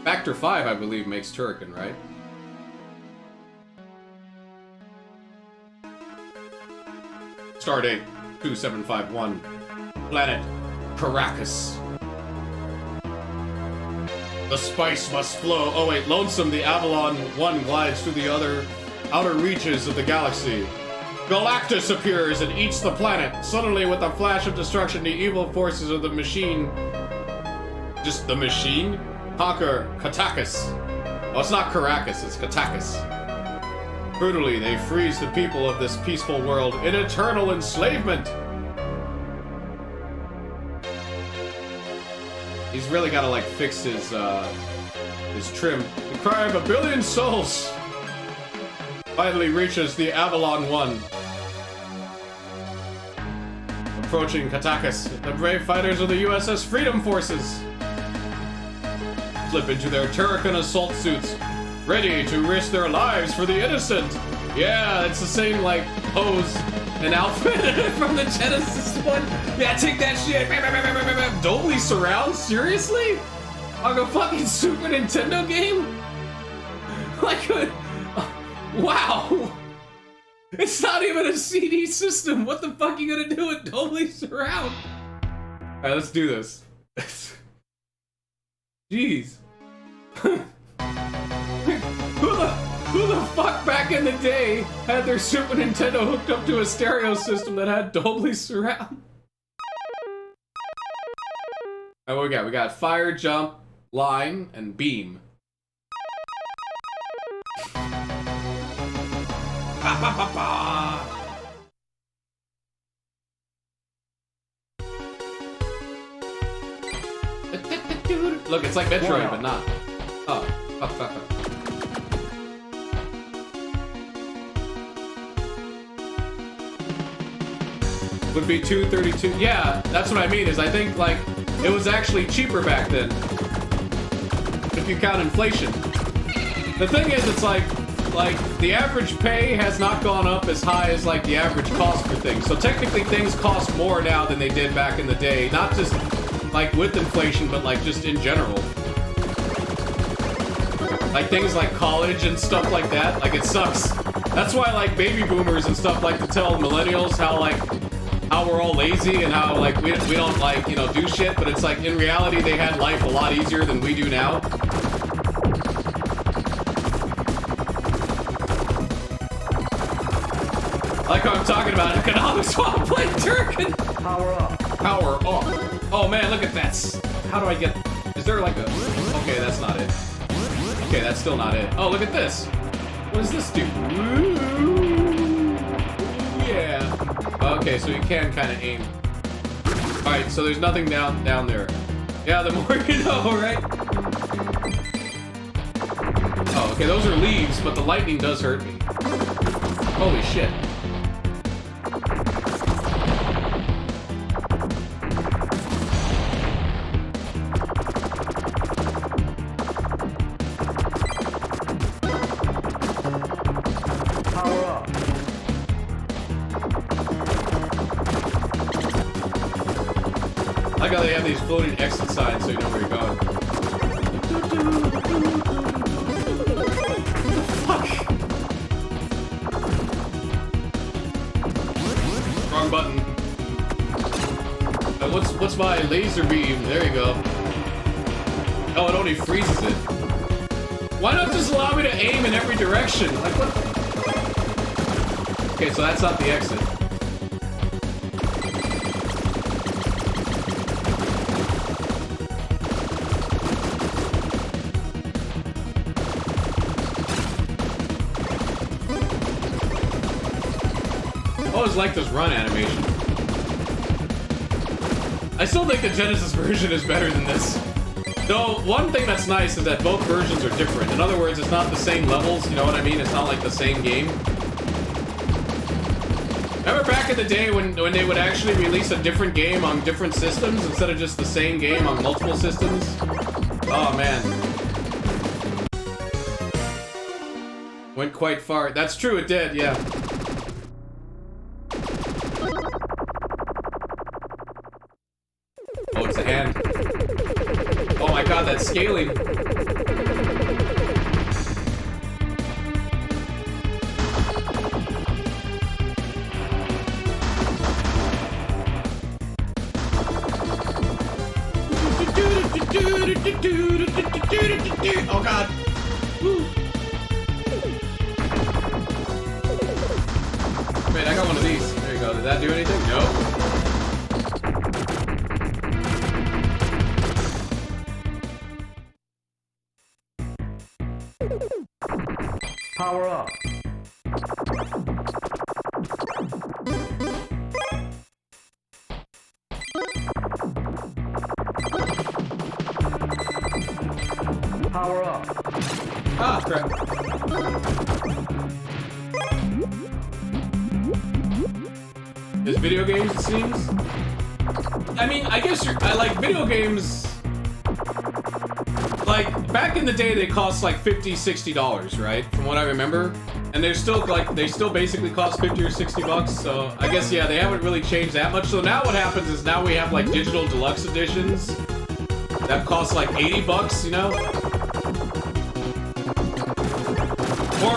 Factor 5, I believe, makes Turrican, right? Stardate 2751. Planet Caracas. The spice must flow. Oh wait, Lonesome, the Avalon 1 glides through the outer reaches of the galaxy. Galactus appears and eats the planet. Suddenly, with a flash of destruction, the evil forces of the machine... Just the machine? Conquer Katakis. Oh, it's not Caracas, it's Katakis. Brutally, they freeze the people of this peaceful world in eternal enslavement. He's really gotta, like, fix his trim. The cry of a billion souls finally reaches the Avalon 1. Approaching Katakis, the brave fighters of the USS Freedom Forces slip into their Turrican assault suits, ready to risk their lives for the innocent. Yeah, it's the same, like, pose and outfit from the Genesis one. Yeah, take that shit. Dolby surround? Seriously? Like a fucking Super Nintendo game? Like a... Wow! It's not even a CD system. What the fuck are you gonna do with Dolby surround? Alright, let's do this. Jeez. Who the fuck back in the day had their Super Nintendo hooked up to a stereo system that had Dolby surround? Alright, what we got? We got fire, jump, line, and beam. Ba, ba, ba, ba. Look, it's like Metroid, but not. Oh, fuck, fuck, fuck. Would be 232. Yeah, that's what I mean, is I think, like, it was actually cheaper back then. If you count inflation. The thing is, it's like, the average pay has not gone up as high as, like, the average cost for things. So technically things cost more now than they did back in the day. Not just, like, with inflation, but, like, just in general. Like, things like college and stuff like that. Like, it sucks. That's why, like, baby boomers and stuff like to tell millennials how, like, how we're all lazy and how, like, we don't, like, you know, do shit. But it's like, in reality, they had life a lot easier than we do now. Like how I'm talking about economics while I'm playing Turrican. Power up. Power up. Oh man, look at that. How do I get... Is there like a... Okay, that's not it. Okay, that's still not it. Oh, look at this. What does this do? Ooh, yeah. Okay, so you can kind of aim. Alright, so there's nothing down there. Yeah, the more you know, right? Oh, okay, those are leaves, but the lightning does hurt me. Holy shit. I like how they have these floating exit signs so you know where you're going. What the fuck? Wrong button. What's my laser beam? There you go. Oh, it only freezes it. Why not just allow me to aim in every direction? Like what? Okay, so that's not the exit. I always like this run animation. I still think the Genesis version is better than this. Though, one thing that's nice is that both versions are different. In other words, it's not the same levels, you know what I mean? It's not like the same game. Remember back in the day when they would actually release a different game on different systems instead of just the same game on multiple systems? Oh, man. Went quite far. That's true, it did, yeah. Oh, it's a hand. Oh my god, that scaling. Oh god. Woo. Wait, I got one of these. There you go. Did that do anything? Nope. Power up. Power up. Ah, crap. There's video games, it seems. I mean, I guess I like video games. Like, back in the day, they cost like $50, $60, right? From what I remember. And they're still like, they still basically cost 50 or 60 bucks. So I guess, yeah, they haven't really changed that much. So now what happens is now we have like digital deluxe editions that cost like 80 bucks, you know?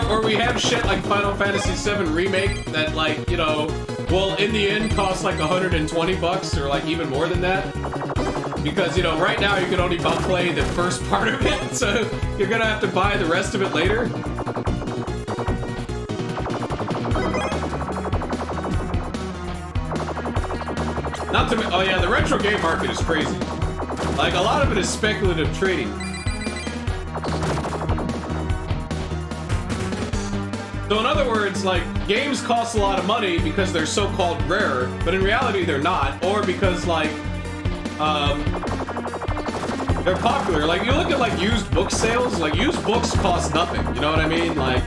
Or we have shit like Final Fantasy VII Remake that, like, you know, will in the end cost like 120 bucks or like even more than that. Because, you know, right now you can only play the first part of it, so you're gonna have to buy the rest of it later. Not to oh yeah, the retro game market is crazy. Like, a lot of it is speculative trading. So in other words, like, games cost a lot of money because they're so-called rare, but in reality they're not, or because, like, they're popular. Like, you look at, like, used book sales, like, used books cost nothing, you know what I mean? Like,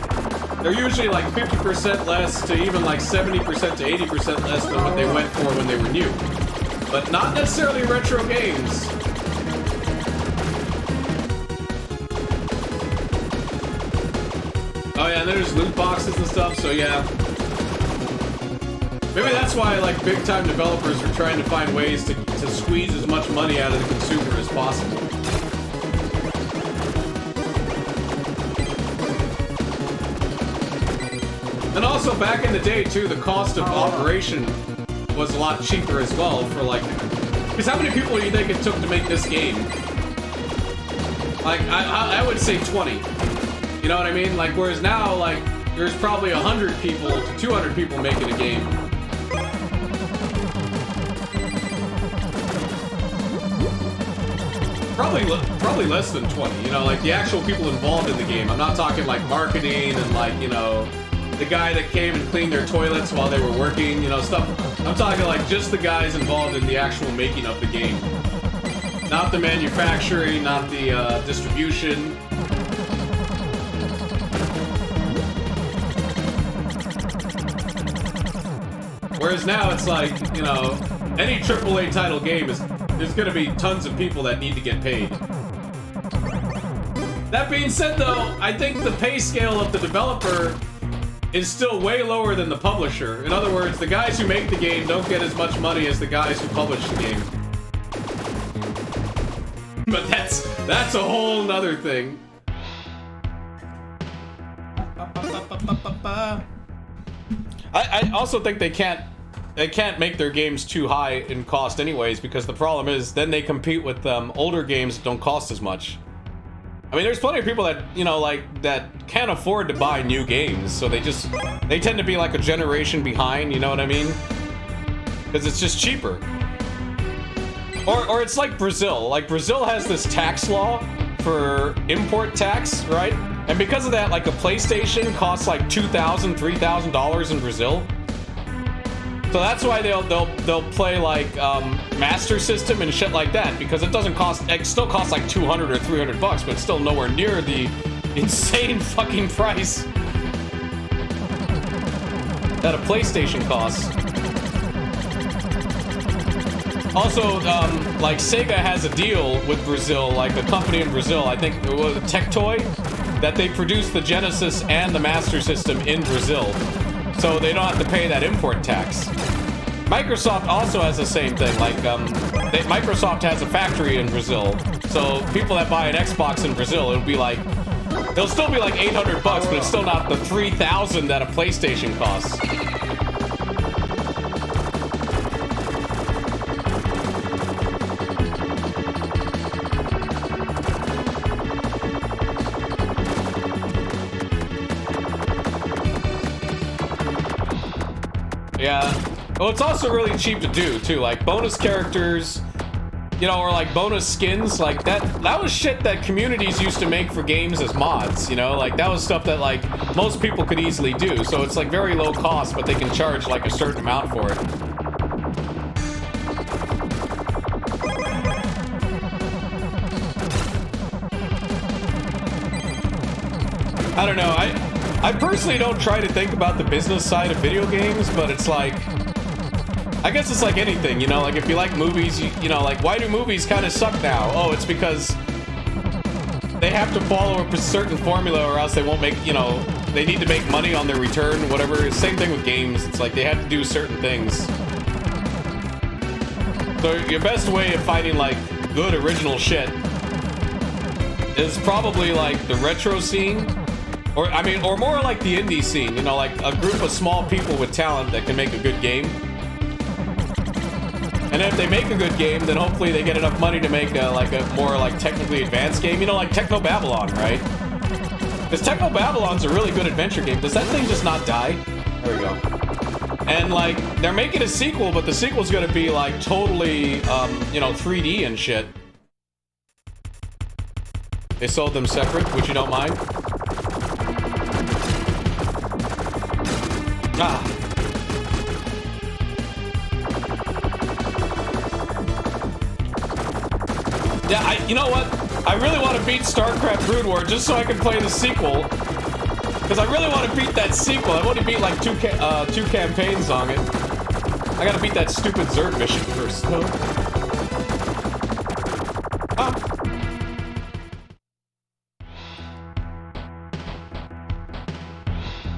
they're usually, like, 50% less to even, like, 70% to 80% less than what they went for when they were new. But not necessarily retro games. Oh yeah, there's loot boxes and stuff, so yeah. Maybe that's why, like, big-time developers are trying to find ways to squeeze as much money out of the consumer as possible. And also, back in the day, too, the cost of operation was a lot cheaper as well for, like... Because how many people do you think it took to make this game? Like, I would say 20. You know what I mean? Like, whereas now, like, there's probably 100 people to 200 people making a game. Probably less than 20, you know, like, the actual people involved in the game. I'm not talking, like, marketing and, like, you know, the guy that came and cleaned their toilets while they were working, you know, stuff. I'm talking, like, just the guys involved in the actual making of the game. Not the manufacturing, not the, distribution. Whereas now it's like, you know, any AAA title game there's gonna be tons of people that need to get paid. That being said though, I think the pay scale of the developer is still way lower than the publisher. In other words, the guys who make the game don't get as much money as the guys who publish the game. But that's a whole nother thing. I also think they can't make their games too high in cost anyways, because the problem is then they compete with older games that don't cost as much. I mean, there's plenty of people that, you know, like, that can't afford to buy new games, so they tend to be like a generation behind, you know what I mean? Because it's just cheaper. Or it's like Brazil. Like, Brazil has this tax law for import tax, right? And because of that, like, a PlayStation costs like $2,000, $3,000 in Brazil. So that's why they'll play like Master System and shit like that, because it still costs like 200 or 300 bucks, but it's still nowhere near the insane fucking price that a PlayStation costs. Also, like, Sega has a deal with Brazil, like a company in Brazil, I think it was Tectoy, that they produce the Genesis and the Master System in Brazil, so they don't have to pay that import tax. Microsoft also has the same thing, like, Microsoft has a factory in Brazil, So people that buy an Xbox in Brazil, it'll still be like 800 bucks, but it's still not the 3,000 that a PlayStation costs. Yeah. Well, it's also really cheap to do too. Like bonus characters, you know, or like bonus skins, like that was shit that communities used to make for games as mods, you know, like that was stuff that like most people could easily do. So it's like very low cost, but they can charge like a certain amount for it. I don't know. I personally don't try to think about the business side of video games, but it's like, I guess it's like anything, you know, like if you like movies, you know, like why do movies kind of suck now? Oh, it's because they have to follow a certain formula or else they won't make, you know, they need to make money on their return, whatever. Same thing with games. It's like they have to do certain things. So your best way of finding like good original shit is probably like the retro scene. Or, I mean, or more like the indie scene, you know, like a group of small people with talent that can make a good game. And if they make a good game, then hopefully they get enough money to make a more like technically advanced game. You know, like Techno Babylon, right? Because Techno Babylon's a really good adventure game. Does that thing just not die? There we go. And like, they're making a sequel, but the sequel's gonna be like totally, you know, 3D and shit. They sold them separate, which you don't mind. Ah. Yeah, you know what? I really want to beat StarCraft Brood War just so I can play the sequel. Because I really want to beat that sequel. I've only beat like two campaigns on it. I gotta beat that stupid Zerg mission first, though. Ah.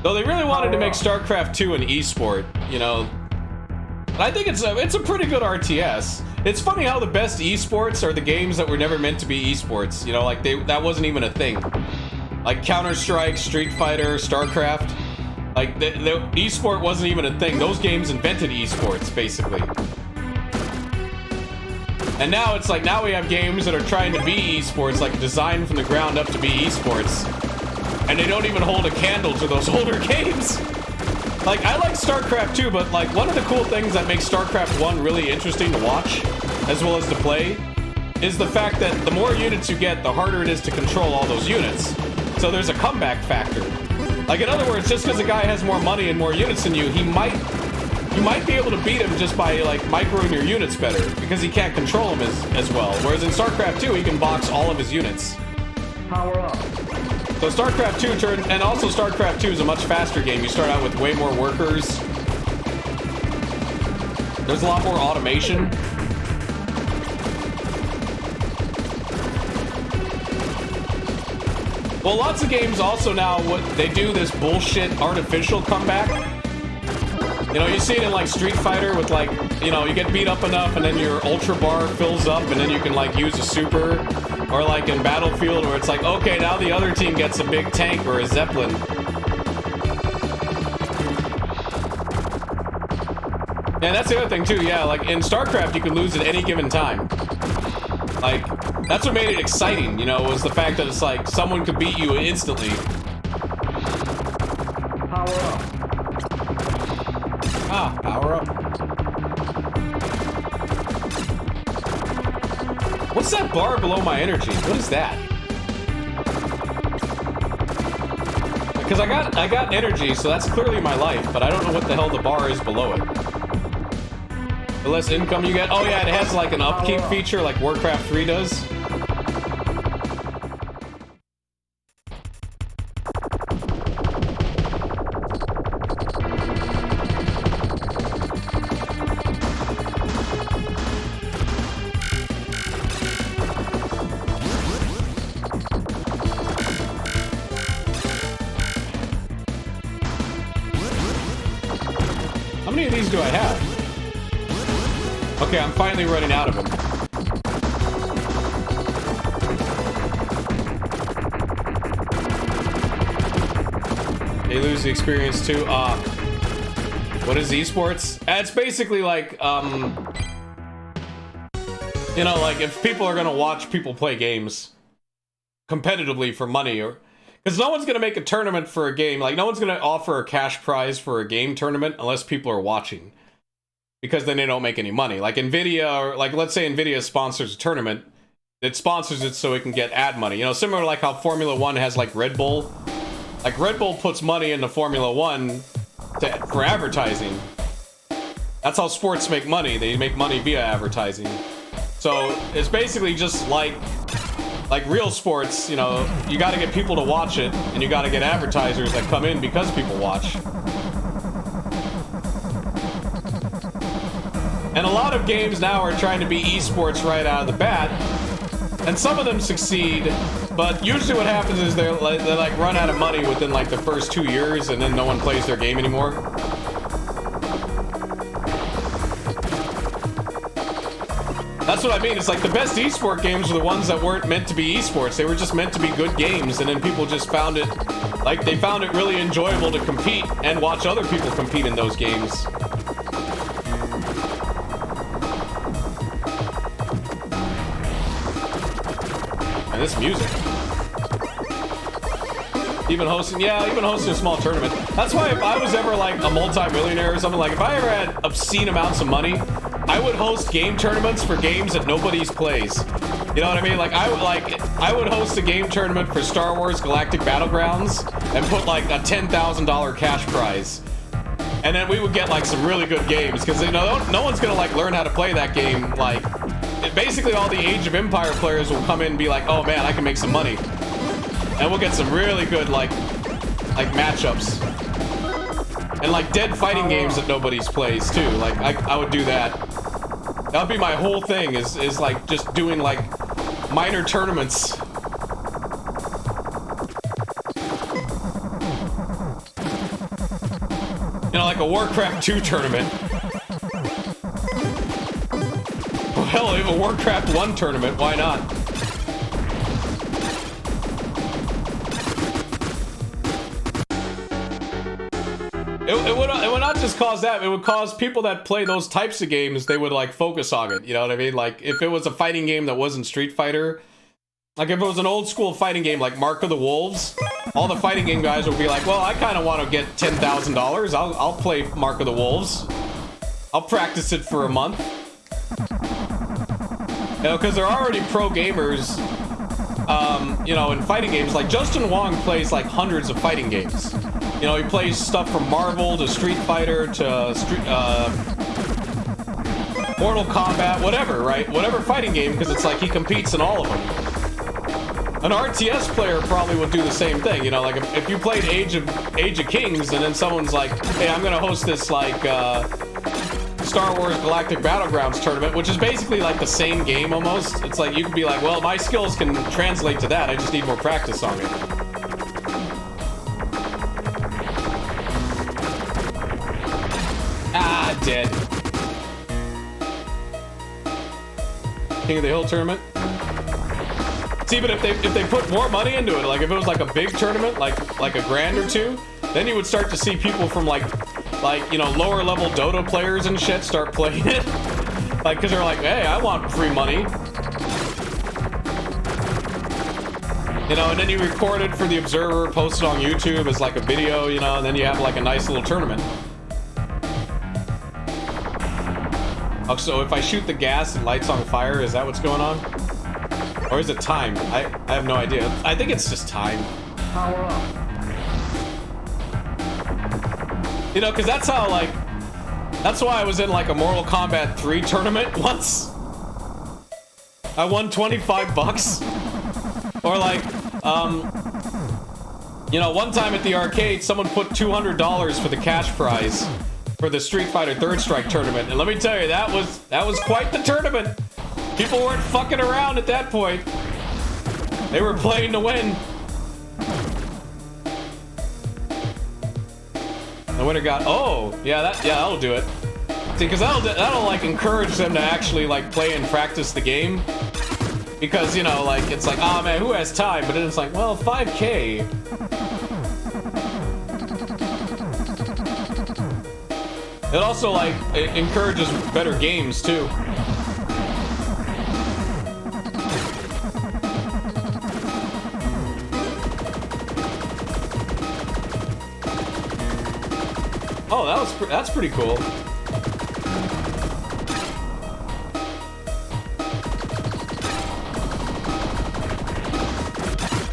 Though they really wanted to make StarCraft 2 an esport, you know. I think it's a pretty good RTS. It's funny how the best esports are the games that were never meant to be esports. You know, like that wasn't even a thing. Like Counter-Strike, Street Fighter, StarCraft. Like the esport wasn't even a thing. Those games invented esports, basically. And now it's like, now we have games that are trying to be esports, like designed from the ground up to be esports. And they don't even hold a candle to those older games. Like, I like StarCraft 2, but like one of the cool things that makes StarCraft 1 really interesting to watch, as well as to play, is the fact that the more units you get, the harder it is to control all those units. So there's a comeback factor. Like, in other words, just because a guy has more money and more units than you, you might be able to beat him just by like microing your units better, because he can't control them as well. Whereas in StarCraft 2, he can box all of his units. Power up. So StarCraft 2 and also StarCraft 2 is a much faster game. You start out with way more workers. There's a lot more automation. Well, lots of games also now, what they do this bullshit artificial comeback. You know, you see it in like Street Fighter with like, you know, you get beat up enough and then your ultra bar fills up and then you can like use a super. Or like in Battlefield where it's like, okay, now the other team gets a big tank or a Zeppelin. And that's the other thing too, yeah, like in StarCraft you can lose at any given time. Like, that's what made it exciting, you know, was the fact that it's like someone could beat you instantly. Power up. Ah, power up. What's that bar below my energy? What is that? Because I got energy, so that's clearly my life, but I don't know what the hell the bar is below it. The less income you get. Oh yeah, it has like an upkeep feature like Warcraft 3 does. How many of these do I have? Okay, I'm finally running out of them. They lose the experience too. What is esports? It's basically like, you know, like if people are gonna watch people play games competitively for money, or because no one's gonna make a tournament for a game, like no one's gonna offer a cash prize for a game tournament unless people are watching, because then they don't make any money. Like Nvidia, or like let's say Nvidia sponsors a tournament, it sponsors it so it can get ad money. You know, similar to like how Formula One has like Red Bull. Like Red Bull puts money into Formula One for advertising. That's how sports make money. They make money via advertising. So it's basically just like real sports. You know, you got to get people to watch it, and you got to get advertisers that come in because people watch. And a lot of games now are trying to be esports right out of the bat, and some of them succeed. But usually what happens is they like run out of money within like the first 2 years, and then no one plays their game anymore. That's what I mean. It's like the best esport games were the ones that weren't meant to be esports. They were just meant to be good games, and then people just found it, like they found it really enjoyable to compete and watch other people compete in those games. And this music. Even hosting a small tournament. That's why if I was ever like a multi-millionaire or something, like if I ever had obscene amounts of money, I would host game tournaments for games that nobody's plays. You know what I mean? Like I would host a game tournament for Star Wars Galactic Battlegrounds and put like a $10,000 cash prize. And then we would get like some really good games, because you know no one's gonna like learn how to play that game. Like basically all the Age of Empire players will come in and be like, oh man, I can make some money. And we'll get some really good like matchups. And like dead fighting games that nobody's plays too. Like I would do that. That would be my whole thing, is like just doing like minor tournaments. You know, like a Warcraft 2 tournament. Well, hell, even a Warcraft 1 tournament, why not? It would not just cause that, it would cause people that play those types of games, they would like focus on it, you know what I mean? Like if it was a fighting game that wasn't Street Fighter, like if it was an old school fighting game like Mark of the Wolves, all the fighting game guys would be like, well, I kind of want to get $10,000, I'll play Mark of the Wolves, I'll practice it for a month. You know, because they're already pro gamers, you know, in fighting games. Like Justin Wong plays like hundreds of fighting games. You know, he plays stuff from Marvel to Street Fighter to Mortal Kombat, whatever, right? Whatever fighting game, because it's like he competes in all of them. An RTS player probably would do the same thing, you know, like if you played Age of Kings and then someone's like, hey, I'm gonna host this like Star Wars Galactic Battlegrounds tournament, which is basically like the same game almost. It's like you could be like, well, my skills can translate to that, I just need more practice on it. Dead. King of the Hill tournament. See, but if they put more money into it, like if it was like a big tournament, like a grand or two, then you would start to see people from like you know, lower level Dota players and shit start playing it, like because they're like, hey, I want free money, you know, and then you record it for the Observer, post it on YouTube as like a video, you know, and then you have like a nice little tournament. Oh, so if I shoot the gas, it lights on fire? Is that what's going on? Or is it time? I have no idea. I think it's just time. Power up. You know, because that's how, like... That's why I was in, like, a Mortal Kombat 3 tournament once. I won 25 bucks. Or, like, you know, one time at the arcade, someone put $200 for the cash prize for the Street Fighter Third Strike tournament, and let me tell you, that was quite the tournament. People weren't fucking around at that point. They were playing to win. The winner got, oh, yeah, that'll do it. See, because that'll like encourage them to actually like play and practice the game. Because, you know, like, it's like, oh man, who has time? But then it's like, well, 5K. It also, like, it encourages better games, too. Oh, that's pretty cool.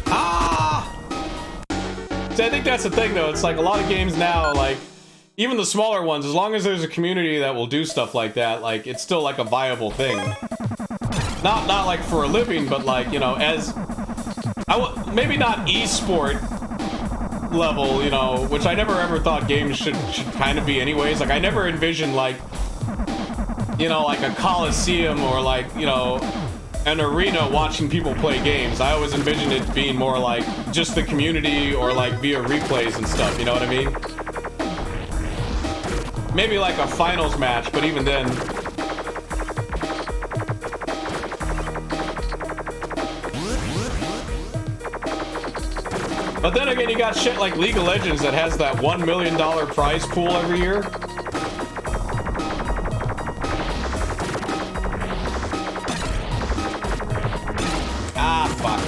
Ah! See, I think that's the thing, though. It's like a lot of games now, like, even the smaller ones, as long as there's a community that will do stuff like that, like, it's still, like, a viable thing. Not like, for a living, but, like, you know, as... maybe not e-sport level, you know, which I never ever thought games should kind of be anyways. Like, I never envisioned, like, you know, like a coliseum or, like, you know, an arena watching people play games. I always envisioned it being more like just the community or, like, via replays and stuff, you know what I mean? Maybe like a finals match, but even then... But then again, you got shit like League of Legends that has that $1 million prize pool every year. Ah, fuck.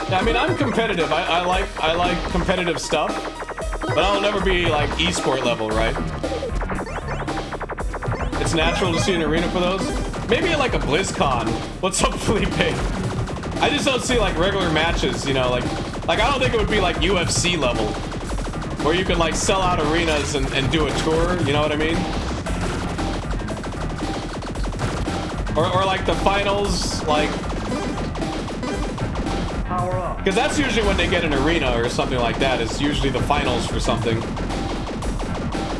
Yeah, I mean, I'm competitive. I like competitive stuff, but I'll never be like esport level, right? It's natural to see an arena for those. Maybe like a BlizzCon. What's up, Felipe? I just don't see like regular matches, you know, like I don't think it would be like UFC level, where you could like sell out arenas and do a tour, you know what I mean? Or like the finals, like, Power up. because that's usually when they get an arena or something like that. It's usually the finals for something.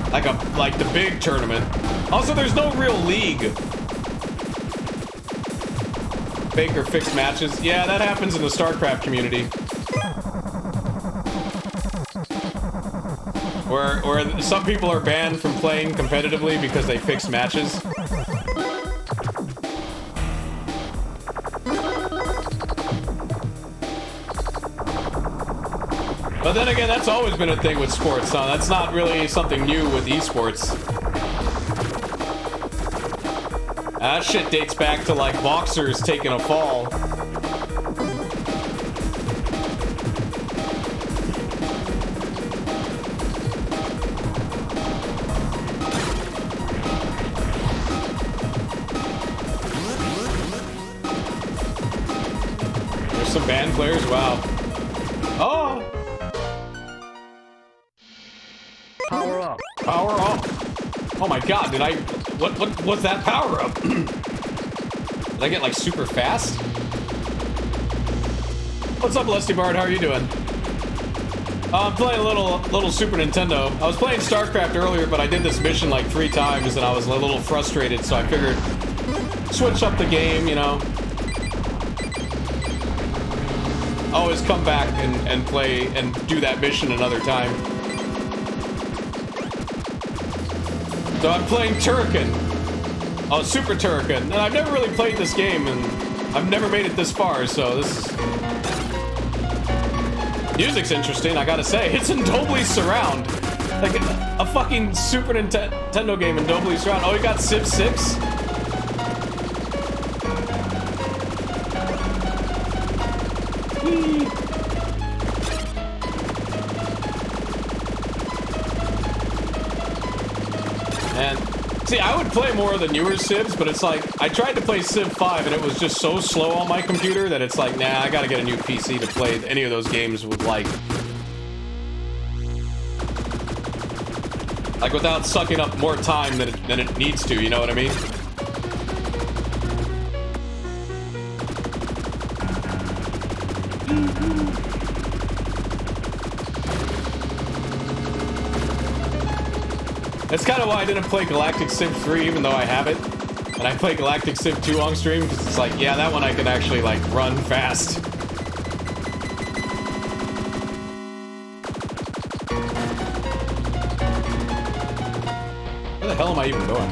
Like the big tournament. Also, there's no real league. Fake or fixed matches. Yeah, that happens in the StarCraft community. Where some people are banned from playing competitively because they fix matches. But then again, that's always been a thing with sports, huh? That's not really something new with esports. That shit dates back to, like, boxers taking a fall. There's some band players, wow. Oh! Power up. Power up. Oh my god, did I... What was that power up? Did I get, like, super fast? What's up, Lusty Bard? How are you doing? I'm playing a little Super Nintendo. I was playing StarCraft earlier, but I did this mission, like, 3 times, and I was a little frustrated, so I figured... switch up the game, you know? Always come back and play and do that mission another time. So I'm playing Turrican. Oh, Super Turrican. And I've never really played this game, and I've never made it this far, so this is... Music's interesting, I gotta say. It's in Dolby Surround. Like, a fucking Super Nintendo game in Dolby Surround. Oh, you got Civ 6? Whee! And see, I would play more of the newer Civs, but it's like, I tried to play Civ 5 and it was just so slow on my computer that it's like, nah, I gotta get a new PC to play any of those games with, like without sucking up more time than it needs to, you know what I mean? That's kind of why I didn't play Galactic Civ 3, even though I have it. And I play Galactic Civ 2 on stream, because it's like, yeah, that one I can actually, like, run fast. Where the hell am I even going?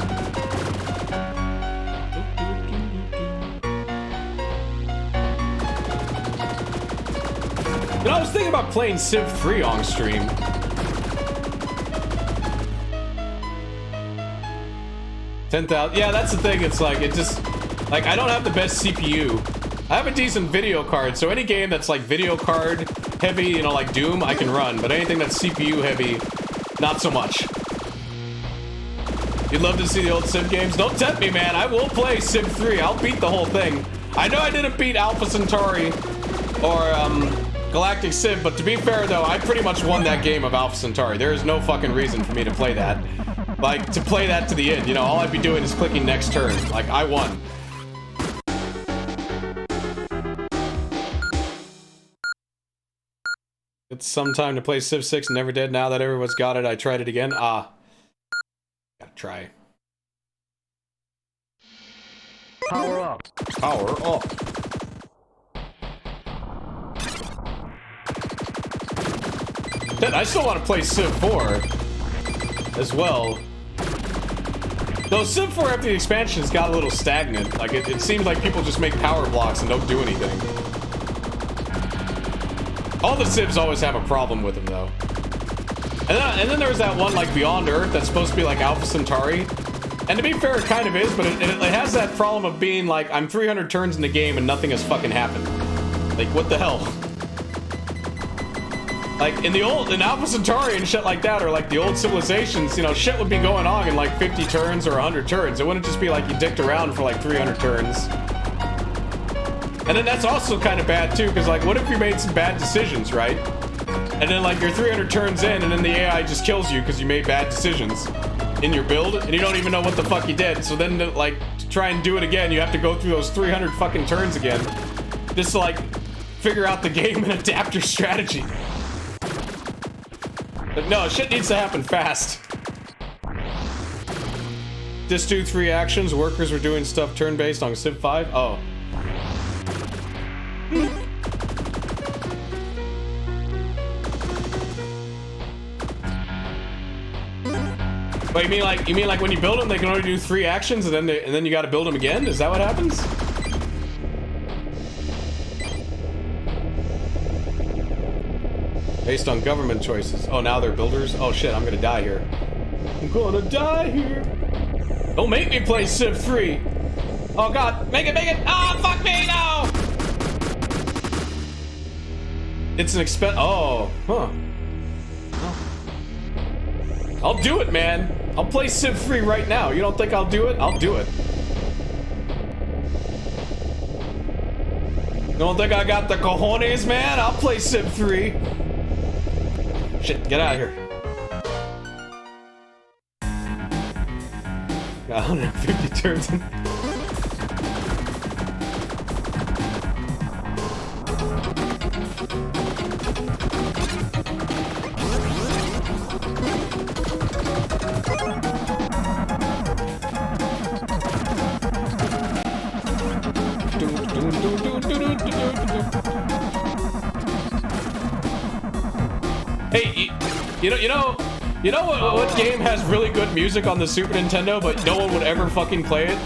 know, I was thinking about playing Civ 3 on stream. $10,000. Yeah, that's the thing. It's like, it just, like, I don't have the best CPU. I have a decent video card, so any game that's like video card heavy, you know, like Doom, I can run. But anything that's CPU heavy, not so much. You'd love to see the old Civ games? Don't tempt me, man. I will play Civ 3. I'll beat the whole thing. I know I didn't beat Alpha Centauri or Galactic Civ, but to be fair, though, I pretty much won that game of Alpha Centauri. There is no fucking reason for me to play that. Like, to play that to the end, you know, all I'd be doing is clicking next turn. Like, I won. It's some time to play Civ 6 and never did. Now that everyone's got it, I tried it again. Ah. Gotta try. Power up. Power up. Then I still want to play Civ 4 as well. Though Civ 4 after the expansions got a little stagnant. Like, it seems like people just make power blocks and don't do anything. All the Civs always have a problem with them, though. And then there was that one, like, Beyond Earth that's supposed to be like Alpha Centauri. And to be fair, it kind of is, but it has that problem of being like, I'm 300 turns in the game and nothing has fucking happened. Like, what the hell? Like, in Alpha Centauri and shit like that, or like the old civilizations, you know, shit would be going on in like 50 turns or 100 turns. It wouldn't just be like you dicked around for like 300 turns. And then that's also kind of bad too, because like, what if you made some bad decisions, right? And then like you're 300 turns in and then the AI just kills you because you made bad decisions in your build and you don't even know what the fuck you did. So then like, to try and do it again, you have to go through those 300 fucking turns again. Just to like, figure out the game and adapt your strategy. But no, shit needs to happen fast. Just do 3 actions. Workers were doing stuff turn-based on Civ 5. Oh. But you mean like when you build them, they can only do 3 actions, and then you got to build them again? Is that what happens? Based on government choices. Oh, now they're builders. Oh shit, I'm gonna die here. I'm gonna die here. Don't make me play Civ 3. Oh god, make it! Ah, fuck me, no! It's an oh, huh. I'll do it, man. I'll play Civ 3 right now. You don't think I'll do it? I'll do it. You don't think I got the cojones, man? I'll play Civ 3. Shit, get out of here. Got 150 turns in. Hey, you know what game has really good music on the Super Nintendo, but no one would ever fucking play it?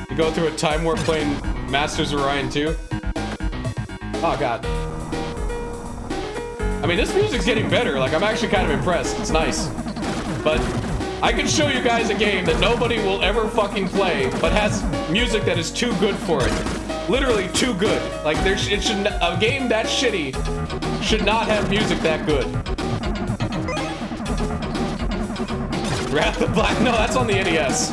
You go through a time warp playing Masters of Orion 2. Oh god. I mean, this music's getting better. Like, I'm actually kind of impressed. It's nice. But I can show you guys a game that nobody will ever fucking play, but has music that is too good for it. Literally too good. Like, a game that shitty should not have music that good. Wrath of Black? No, that's on the NES.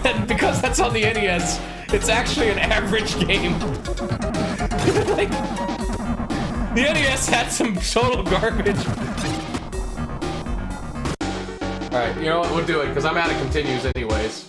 And because that's on the NES, it's actually an average game. Like, the NES had some total garbage. Alright, you know what? We'll do it, because I'm out of continues anyways.